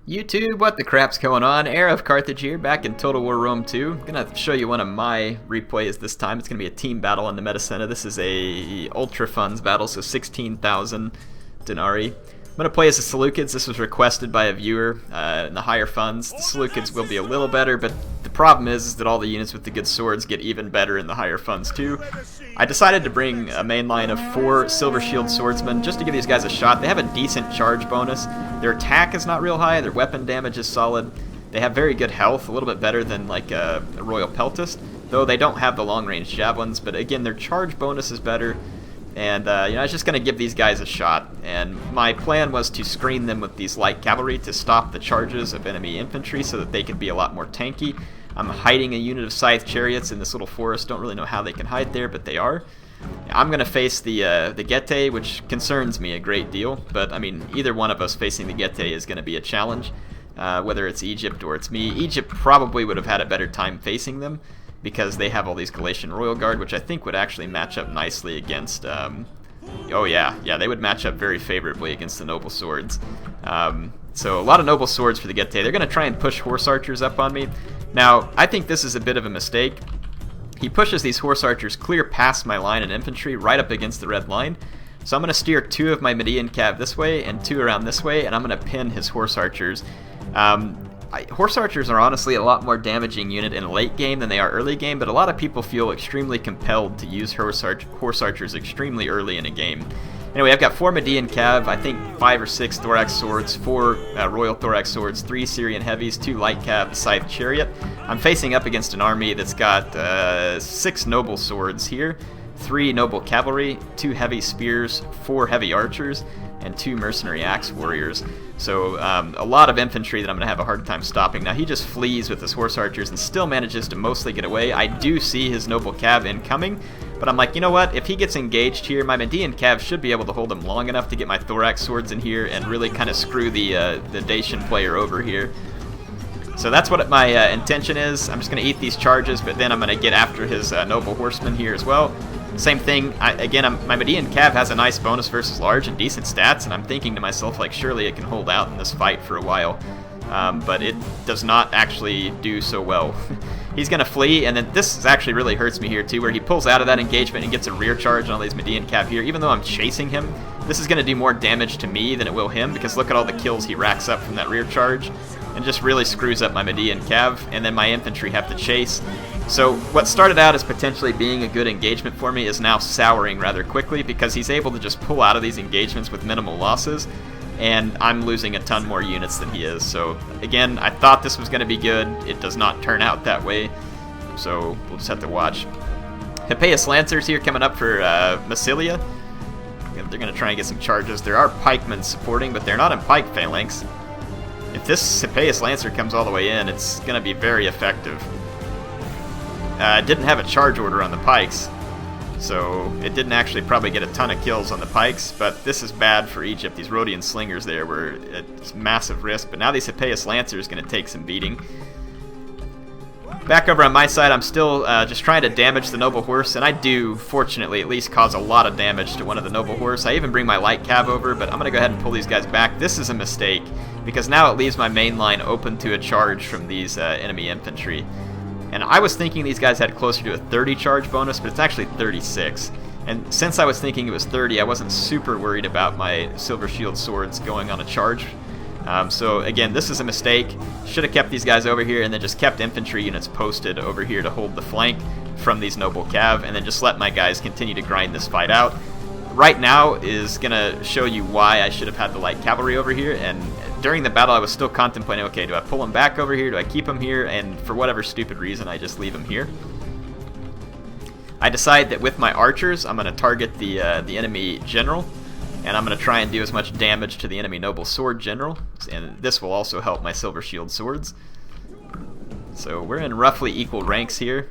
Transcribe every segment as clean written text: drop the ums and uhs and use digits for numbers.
YouTube, what the crap's going on? HeirofCarthage here, back in Total War Rome 2. I'm gonna show you one of my replays this time. It's gonna be a team battle in the Meta Center. This is a Ultra Funds battle, so 16,000 denarii. I'm gonna play as the Seleucids. This was requested by a viewer in the higher funds. The Seleucids will be a little better, but the problem is that all the units with the good swords get even better in the higher funds too. I decided to bring a main line of 4 Silver Shield Swordsmen just to give these guys a shot. They have a decent charge bonus. Their attack is not real high, their weapon damage is solid. They have very good health, a little bit better than like a Royal Peltist, though they don't have the long-range javelins, but again, their charge bonus is better. And I was just going to give these guys a shot, and my plan was to screen them with these light cavalry to stop the charges of enemy infantry so that they could be a lot more tanky. I'm hiding a unit of scythe chariots in this little forest. Don't really know how they can hide there, but they are. I'm going to face the Getae, which concerns me a great deal, but I mean, either one of us facing the Getae is going to be a challenge, whether it's Egypt or it's me. Egypt probably would have had a better time facing them, because they have all these Galatian Royal Guard, which I think would actually match up nicely against, oh yeah, they would match up very favorably against the Noble Swords. So a lot of Noble Swords for the Getae. They're going to try and push Horse Archers up on me. Now, I think this is a bit of a mistake. He pushes these Horse Archers clear past my line and infantry, right up against the red line. So I'm going to steer 2 of my Median Cav this way and 2 around this way, and I'm going to pin his Horse Archers. Horse Archers are honestly a lot more damaging unit in late game than they are early game, but a lot of people feel extremely compelled to use Horse Archers extremely early in a game. Anyway, I've got 4 Median Cav, I think 5 or 6 Thorax Swords, 4 Royal Thorax Swords, 3 Syrian Heavies, 2 Light Cav, Scythe Chariot. I'm facing up against an army that's got 6 Noble Swords here, 3 Noble Cavalry, 2 Heavy Spears, 4 Heavy Archers, and 2 Mercenary Axe Warriors. So a lot of infantry that I'm going to have a hard time stopping. Now he just flees with his Horse Archers and still manages to mostly get away. I do see his Noble Cav incoming, but I'm like, you know what, if he gets engaged here, my Median Cav should be able to hold him long enough to get my Thorax Swords in here and really kind of screw the Dacian player over here. So that's what my intention is. I'm just going to eat these charges, but then I'm going to get after his Noble Horsemen here as well. Same thing, my Median Cav has a nice bonus versus large and decent stats, and I'm thinking to myself, like, surely it can hold out in this fight for a while. But it does not actually do so well. He's going to flee, and then this actually really hurts me here too, where he pulls out of that engagement and gets a rear charge on all these Median Cav here. Even though I'm chasing him, this is going to do more damage to me than it will him, because look at all the kills he racks up from that rear charge, and just really screws up my Median Cav, and then my infantry have to chase. So what started out as potentially being a good engagement for me is now souring rather quickly, because he's able to just pull out of these engagements with minimal losses, and I'm losing a ton more units than he is. So again, I thought this was going to be good. It does not turn out that way, so we'll just have to watch. Hippeus Lancers here coming up for Massilia. They're going to try and get some charges. There are pikemen supporting, but they're not in pike phalanx. If this Hippeus Lancer comes all the way in, it's going to be very effective. Didn't have a charge order on the pikes, so it didn't actually probably get a ton of kills on the pikes, but this is bad for Egypt. These Rhodian slingers there were at massive risk, but now these Hippeus Lancers are going to take some beating. Back over on my side, I'm still just trying to damage the Noble Horse, and I do, fortunately, at least cause a lot of damage to one of the Noble Horse. I even bring my Light Cav over, but I'm going to go ahead and pull these guys back. This is a mistake, because now it leaves my main line open to a charge from these enemy infantry. And I was thinking these guys had closer to a 30 charge bonus, but it's actually 36. And since I was thinking it was 30, I wasn't super worried about my Silver Shield Swords going on a charge. So again, this is a mistake. Should have kept these guys over here and then just kept infantry units posted over here to hold the flank from these Noble Cav, and then just let my guys continue to grind this fight out. Right now is going to show you why I should have had the light cavalry over here, and during the battle I was still contemplating, okay, do I pull him back over here, do I keep him here, and for whatever stupid reason I just leave him here. I decide that with my archers I'm going to target the enemy general, and I'm going to try and do as much damage to the enemy Noble Sword General, and this will also help my Silver Shield Swords. So we're in roughly equal ranks here.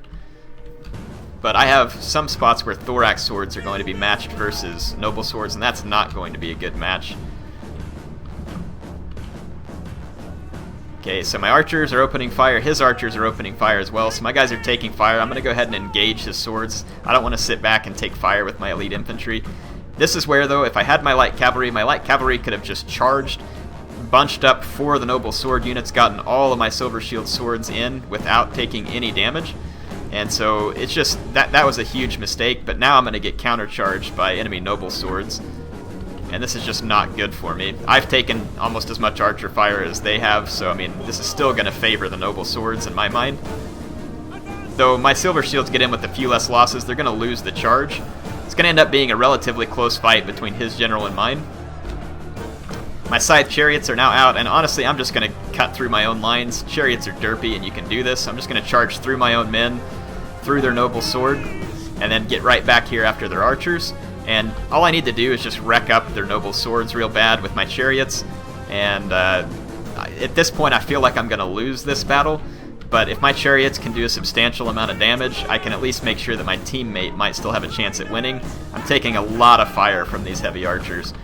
But I have some spots where Thorax Swords are going to be matched versus Noble Swords, and that's not going to be a good match. Okay, so my archers are opening fire, his archers are opening fire as well, so my guys are taking fire. I'm going to go ahead and engage his swords. I don't want to sit back and take fire with my elite infantry. This is where, though, if I had my light cavalry could have just charged, bunched up 4 of the noble sword units, gotten all of my silver shield swords in without taking any damage. And so it's just, that was a huge mistake, but now I'm going to get countercharged by enemy noble swords. And this is just not good for me. I've taken almost as much archer fire as they have, so I mean, this is still going to favor the noble swords in my mind. Though my silver shields get in with a few less losses, they're going to lose the charge. It's going to end up being a relatively close fight between his general and mine. My scythe chariots are now out, and honestly, I'm just going to cut through my own lines. Chariots are derpy, and you can do this. I'm just going to charge through my own men, through their noble sword, and then get right back here after their archers. And all I need to do is just wreck up their noble swords real bad with my chariots. And at this point, I feel like I'm going to lose this battle. But if my chariots can do a substantial amount of damage, I can at least make sure that my teammate might still have a chance at winning. I'm taking a lot of fire from these heavy archers.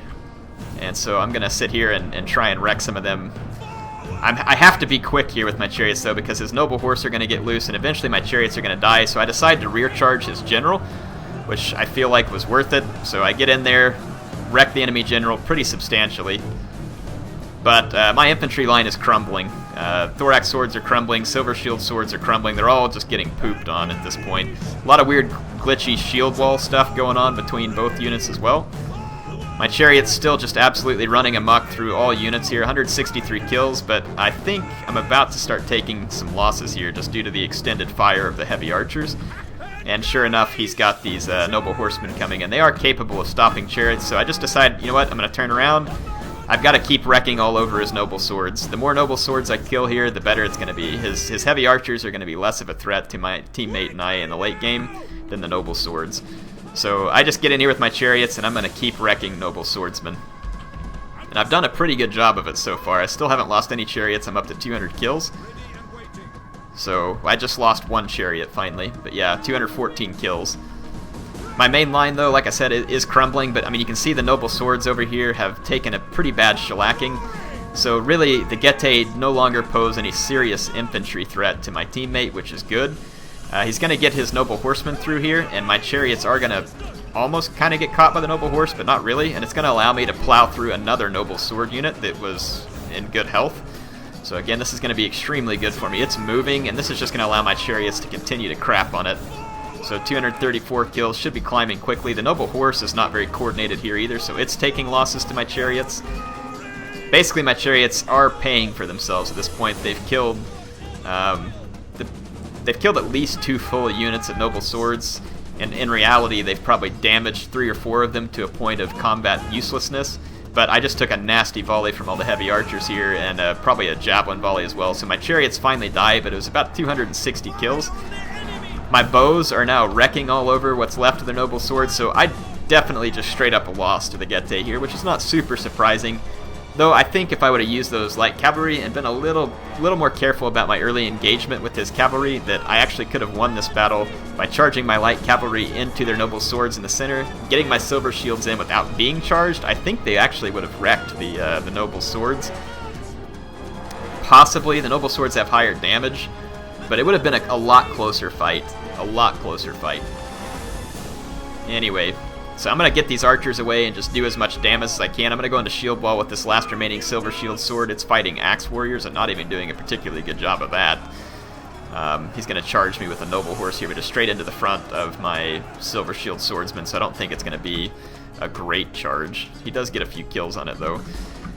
And so I'm going to sit here and try and wreck some of them. I have to be quick here with my chariots, though, because his noble horse are going to get loose, and eventually my chariots are going to die. So I decide to rear charge his general, which I feel like was worth it. So I get in there, wreck the enemy general pretty substantially. But my infantry line is crumbling. Thorax swords are crumbling, silver shield swords are crumbling. They're all just getting pooped on at this point. A lot of weird glitchy shield wall stuff going on between both units as well. My chariot's still just absolutely running amok through all units here. 163 kills, but I think I'm about to start taking some losses here just due to the extended fire of the heavy archers. And sure enough, he's got these noble horsemen coming, and they are capable of stopping chariots. So I just decided, you know what, I'm going to turn around. I've got to keep wrecking all over his noble swords. The more noble swords I kill here, the better it's going to be. His heavy archers are going to be less of a threat to my teammate and I in the late game than the noble swords. So I just get in here with my chariots, and I'm going to keep wrecking noble swordsmen. And I've done a pretty good job of it so far. I still haven't lost any chariots. I'm up to 200 kills. So I just lost 1 chariot finally. But yeah, 214 kills. My main line, though, like I said, is crumbling. But I mean, you can see the noble swords over here have taken a pretty bad shellacking. So really, the Getae no longer pose any serious infantry threat to my teammate, which is good. He's going to get his noble horsemen through here, and my chariots are going to almost kind of get caught by the noble horse, but not really. And it's going to allow me to plow through another noble sword unit that was in good health. So again, this is going to be extremely good for me. It's moving, and this is just going to allow my chariots to continue to crap on it. So 234 kills, should be climbing quickly. The noble horse is not very coordinated here either, so it's taking losses to my chariots. Basically, my chariots are paying for themselves at this point. They've killed at least 2 full units of noble swords, and in reality, they've probably damaged 3 or 4 of them to a point of combat uselessness. But I just took a nasty volley from all the heavy archers here, and probably a javelin volley as well. So my chariots finally died, but it was about 260 kills. My bows are now wrecking all over what's left of the noble swords, so I definitely just straight up a loss to the Getae here, which is not super surprising. Though I think if I would have used those light cavalry and been a little more careful about my early engagement with his cavalry, that I actually could have won this battle by charging my light cavalry into their noble swords in the center, getting my silver shields in without being charged. I think they actually would have wrecked the noble swords. Possibly the noble swords have higher damage, but it would have been a lot closer fight. A lot closer fight. Anyway. So I'm going to get these archers away and just do as much damage as I can. I'm going to go into shield wall with this last remaining silver shield sword. It's fighting axe warriors and not even doing a particularly good job of that. He's going to charge me with a noble horse here, but just straight into the front of my silver shield swordsman, so I don't think it's going to be a great charge. He does get a few kills on it, though.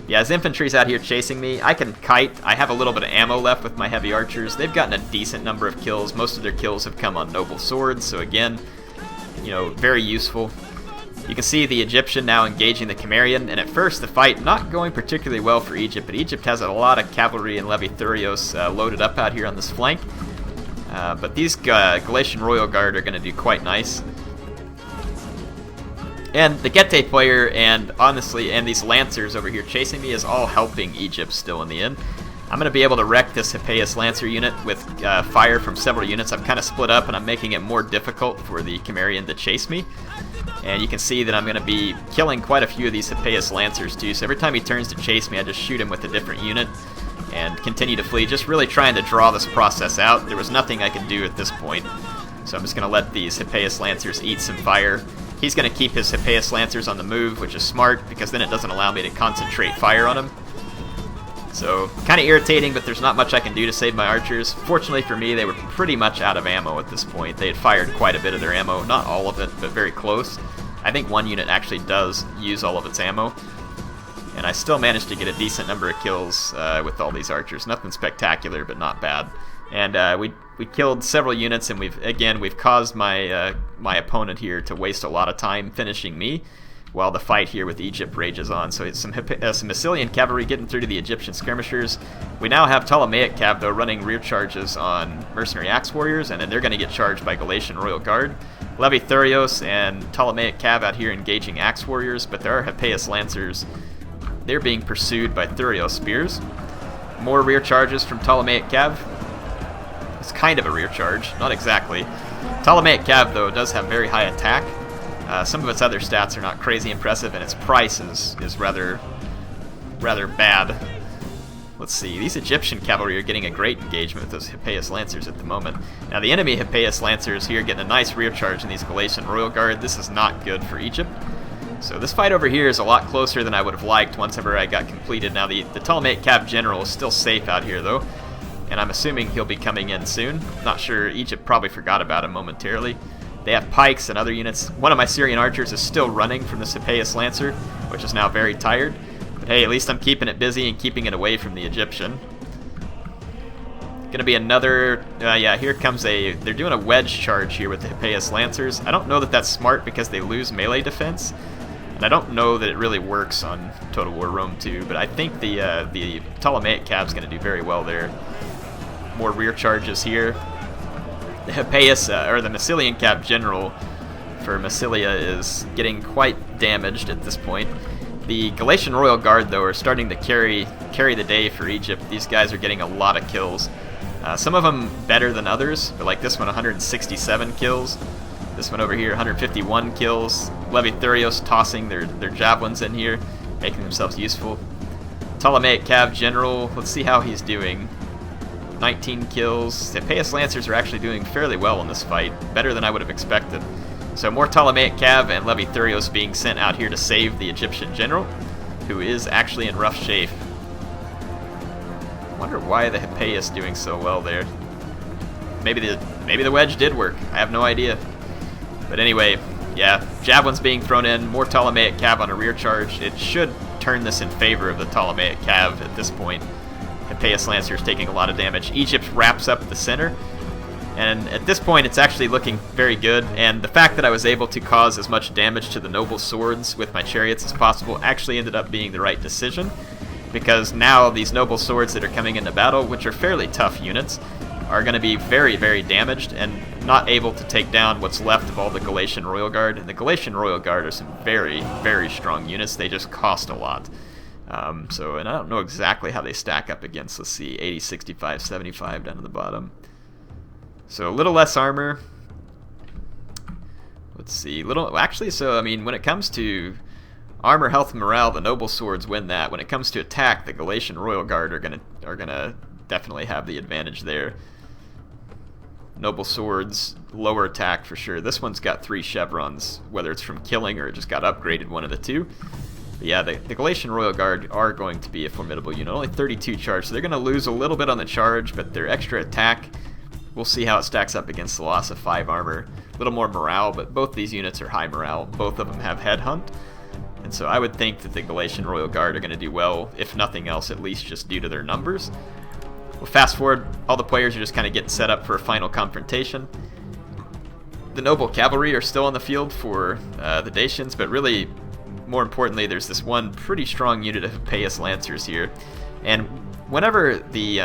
Yeah, his infantry's out here chasing me. I can kite. I have a little bit of ammo left with my heavy archers. They've gotten a decent number of kills. Most of their kills have come on noble swords, so again, you know, very useful. You can see the Egyptian now engaging the Cimmerian, and at first the fight not going particularly well for Egypt, but Egypt has a lot of cavalry and Levithurios loaded up out here on this flank. But these Galatian Royal Guard are going to do quite nice. And the Getae player and these Lancers over here chasing me is all helping Egypt still in the end. I'm going to be able to wreck this Hippeus Lancer unit with fire from several units. I've kind of split up, and I'm making it more difficult for the Cimmerian to chase me. And you can see that I'm going to be killing quite a few of these Hippeus Lancers too. So every time he turns to chase me, I just shoot him with a different unit and continue to flee, just really trying to draw this process out. There was nothing I could do at this point. So I'm just going to let these Hippeus Lancers eat some fire. He's going to keep his Hippeus Lancers on the move, which is smart, because then it doesn't allow me to concentrate fire on him. So, kind of irritating, but there's not much I can do to save my archers. Fortunately for me, they were pretty much out of ammo at this point. They had fired quite a bit of their ammo. Not all of it, but very close. I think one unit actually does use all of its ammo. And I still managed to get a decent number of kills with all these archers. Nothing spectacular, but not bad. And we killed several units, and we've caused my my opponent here to waste a lot of time finishing me, while the fight here with Egypt rages on. So it's some Massilian cavalry getting through to the Egyptian skirmishers. We now have Ptolemaic cav, though, running rear charges on mercenary axe warriors, and then they're going to get charged by Galatian royal guard. Levi Thurios and Ptolemaic cav out here engaging axe warriors, but there are Hippeus lancers. They're being pursued by Thurios spears. More rear charges from Ptolemaic cav. It's kind of a rear charge, not exactly. Ptolemaic cav, though, does have very high attack. Some of its other stats are not crazy impressive, and its price is rather bad. Let's see, these Egyptian cavalry are getting a great engagement with those Hippeus lancers at the moment. Now the enemy Hippeus lancers here getting a nice rear charge in these Galatian royal guard. This is not good for Egypt. So this fight over here is a lot closer than I would have liked once ever I got completed. Now the Ptolemaic cav general is still safe out here, though, and I'm assuming he'll be coming in soon. Not sure, Egypt probably forgot about him momentarily. They have pikes and other units. One of my Syrian archers is still running from the Hippeus lancer, which is now very tired. But hey, at least I'm keeping it busy and keeping it away from the Egyptian. Gonna be another, yeah, here comes they're doing a wedge charge here with the Hippeus lancers. I don't know that that's smart because they lose melee defense, and I don't know that it really works on Total War Rome 2, but I think the Ptolemaic cav's gonna do very well there. More rear charges here. The Hippeus, or the Massilian cav general for Massilia is getting quite damaged at this point. The Galatian royal guard, though, are starting to carry the day for Egypt. These guys are getting a lot of kills. Some of them better than others, but like this one, 167 kills. This one over here, 151 kills. Levi Thurios tossing their javelins in here, making themselves useful. Ptolemaic cav general, let's see how he's doing. 19 kills. The Hippeus lancers are actually doing fairly well in this fight, better than I would have expected. So more Ptolemaic cav and Levi Thurios being sent out here to save the Egyptian general, who is actually in rough shape. I wonder why the Hippeus doing so well there. Maybe the wedge did work. I have no idea. But anyway, yeah, javelins being thrown in, more Ptolemaic cav on a rear charge. It should turn this in favor of the Ptolemaic cav at this point. Hippeus Lancer is taking a lot of damage. Egypt wraps up the center, and at this point it's actually looking very good, and the fact that I was able to cause as much damage to the noble swords with my chariots as possible actually ended up being the right decision, because now these noble swords that are coming into battle, which are fairly tough units, are going to be very, very damaged and not able to take down what's left of all the Galatian royal guard. And the Galatian royal guard are some very, very strong units. They just cost a lot. And I don't know exactly how they stack up against, let's see, 80, 65, 75 down at the bottom. So a little less armor. Let's see, so I mean, when it comes to armor, health, and morale, the noble swords win that. When it comes to attack, the Galatian royal guard are gonna definitely have the advantage there. Noble swords, lower attack for sure. This one's got 3 chevrons, whether it's from killing or it just got upgraded, one of the two. But yeah, the Galatian Royal Guard are going to be a formidable unit. Only 32 charge, so they're going to lose a little bit on the charge, but their extra attack, we'll see how it stacks up against the loss of 5 armor. A little more morale, but both these units are high morale. Both of them have headhunt, and so I would think that the Galatian Royal Guard are going to do well, if nothing else, at least just due to their numbers. Well, fast forward, all the players are just kind of getting set up for a final confrontation. The noble cavalry are still on the field for the Dacians, but really, more importantly, there's this one pretty strong unit of Hippeus Lancers here. And whenever the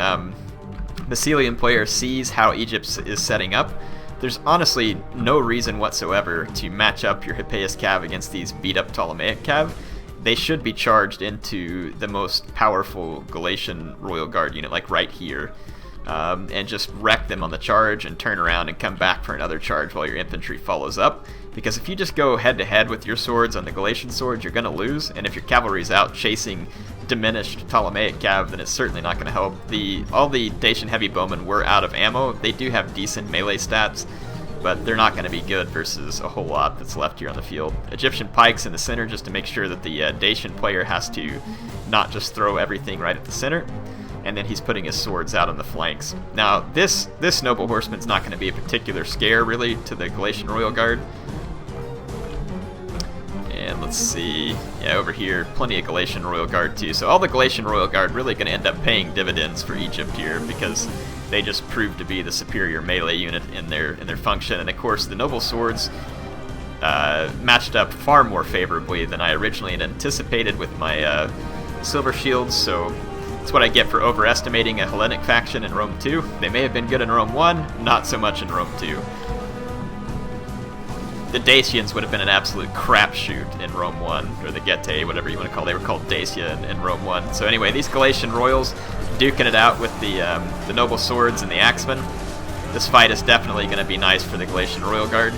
Massilian player sees how Egypt is setting up, there's honestly no reason whatsoever to match up your Hippeus Cav against these beat-up Ptolemaic Cav. They should be charged into the most powerful Galatian Royal Guard unit, like right here, and just wreck them on the charge and turn around and come back for another charge while your infantry follows up. Because if you just go head-to-head with your swords on the Galatian swords, you're going to lose, and if your cavalry's out chasing diminished Ptolemaic Cav, then it's certainly not going to help. All the Dacian heavy bowmen were out of ammo. They do have decent melee stats, but they're not going to be good versus a whole lot that's left here on the field. Egyptian pikes in the center just to make sure that the Dacian player has to not just throw everything right at the center. and then he's putting his swords out on the flanks. Now, this noble horseman's not going to be a particular scare, really, to the Galatian Royal Guard. And let's see, yeah, over here, plenty of Galatian Royal Guard too. So all the Galatian Royal Guard really going to end up paying dividends for Egypt here, because they just proved to be the superior melee unit in their function. And of course, the noble swords matched up far more favorably than I originally had anticipated with my silver shields. So that's what I get for overestimating a Hellenic faction in Rome 2. They may have been good in Rome 1, not so much in Rome 2. The Dacians would have been an absolute crapshoot in Rome 1, or the Getae, whatever you want to call it. They were called Dacia in Rome 1. So anyway, these Galatian royals duking it out with the noble swords and the axemen. This fight is definitely going to be nice for the Galatian Royal Guard.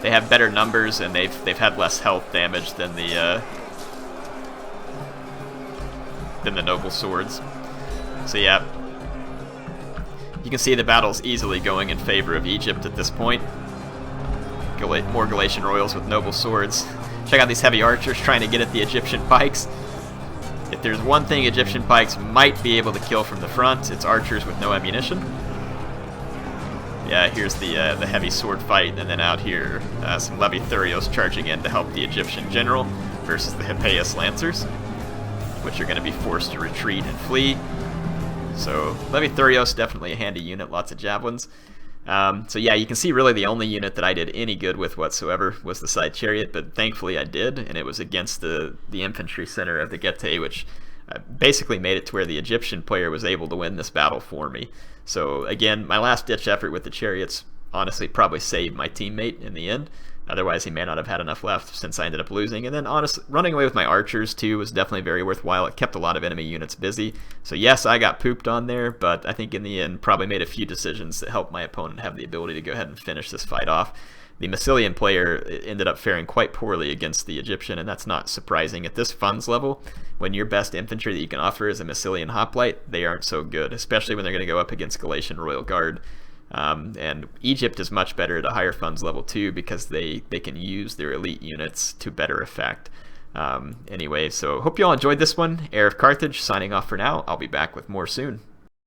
They have better numbers, and they've had less health damage than the noble swords. So yeah, you can see the battle's easily going in favor of Egypt at this point. More Galatian royals with noble swords. Check out these heavy archers trying to get at the Egyptian pikes. If there's one thing Egyptian pikes might be able to kill from the front, it's archers with no ammunition. Yeah, here's the heavy sword fight, and then out here, some Levithurios charging in to help the Egyptian general versus the Hippeus Lancers, which are going to be forced to retreat and flee. So Levithurios, definitely a handy unit, lots of javelins. So yeah, you can see really the only unit that I did any good with whatsoever was the side chariot, but thankfully I did, and it was against the infantry center of the Getae, which basically made it to where the Egyptian player was able to win this battle for me. So again, my last ditch effort with the chariots honestly probably saved my teammate in the end. Otherwise, he may not have had enough left since I ended up losing. And then, honestly, running away with my archers, too, was definitely very worthwhile. It kept a lot of enemy units busy. So, yes, I got pooped on there, but I think in the end, probably made a few decisions that helped my opponent have the ability to go ahead and finish this fight off. The Massilian player ended up faring quite poorly against the Egyptian, and that's not surprising. At this funds level, when your best infantry that you can offer is a Massilian hoplite, they aren't so good, especially when they're going to go up against Galatian Royal Guard. And Egypt is much better at a higher funds level too, because they can use their elite units to better effect. Anyway, so hope you all enjoyed this one. HeirofCarthage signing off for now. I'll be back with more soon.